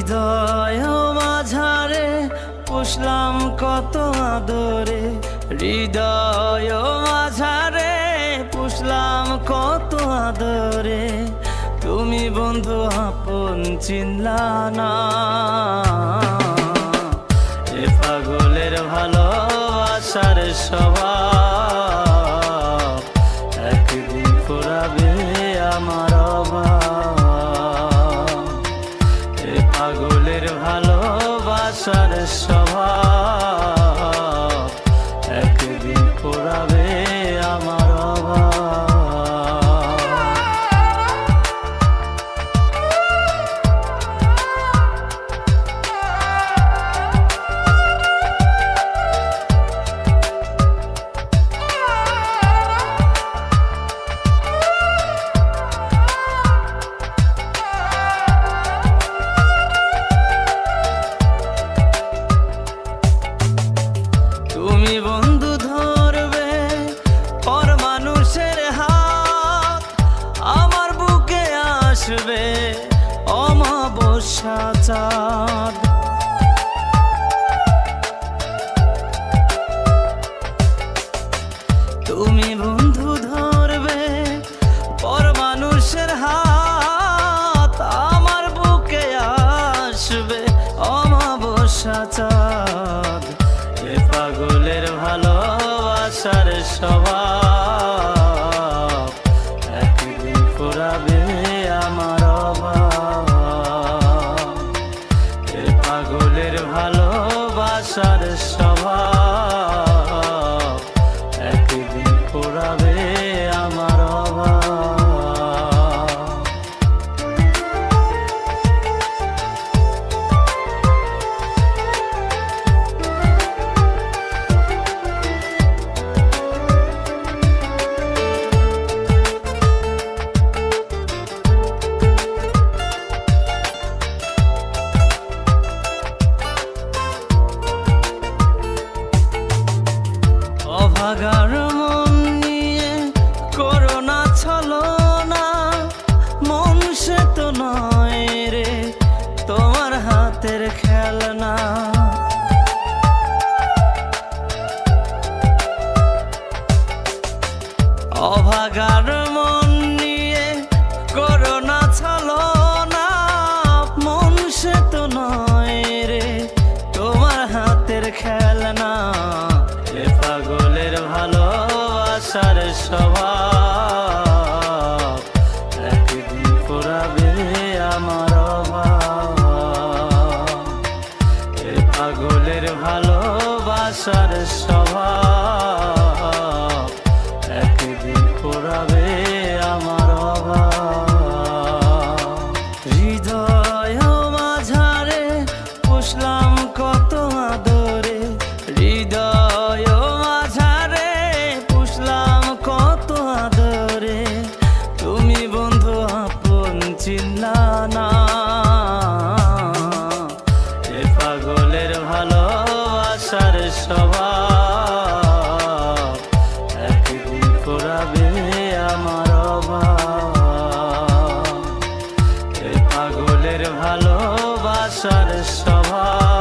হৃদয় মাঝারে পুষলাম কত আদরে, হৃদয় মাঝারে পুষলাম কত আদরে, তুমি বন্ধু আপন চিনলা না। এ পাগলের ভালোবাসার স্বভাব একদিন ফুরাবে আমার অভাব। এ পাগলের ভালোবাসার স্বভাব একদিন ফুরাবে আমার অভাব। তুমি বন্ধু ধরবে পর মানুষের হাত, আমার বুকে আসবে অমাবস্যা চাঁদ। তুমি বন্ধু ধরবে পর মানুষের হাত, আমার বুকে আসবে অমাবস্যা চাঁদ। এ পাগলের ভালোবাসার স্বভাব একদিন ফুরাবে আমার অভাব। এ পাগলের ভালোবাসার স্বভাব একদিন ফুরাবে আমার অভাব। অভাগার মন নিয়ে করোনা ছলনা, মন সে তো নয় রে তোমার হাতের খেলনা। অভাগার মন নিয়ে করোনা ছলনা, মন সে তো নয় রে তোমার হাতের খেলনা। এ পাগলের ভালোবাসার স্বভাব একদিন ফুরাবে আমার অভাব। এ পাগলের ভালোবাসার স্বভাব একদিন ফুরাবে আমার অভাব। হৃদয় মাঝারে পুষলাম কত আদরে, হৃদয় মাঝারে পুষলাম কত আদরে, তুমি বন্ধু আপন চিনলা না। এ পাগলের ভালোবাসার স্বভাব একদিন ফুরাবে আমার অভাব। এ পাগলের ভালোবাসার স্বভাব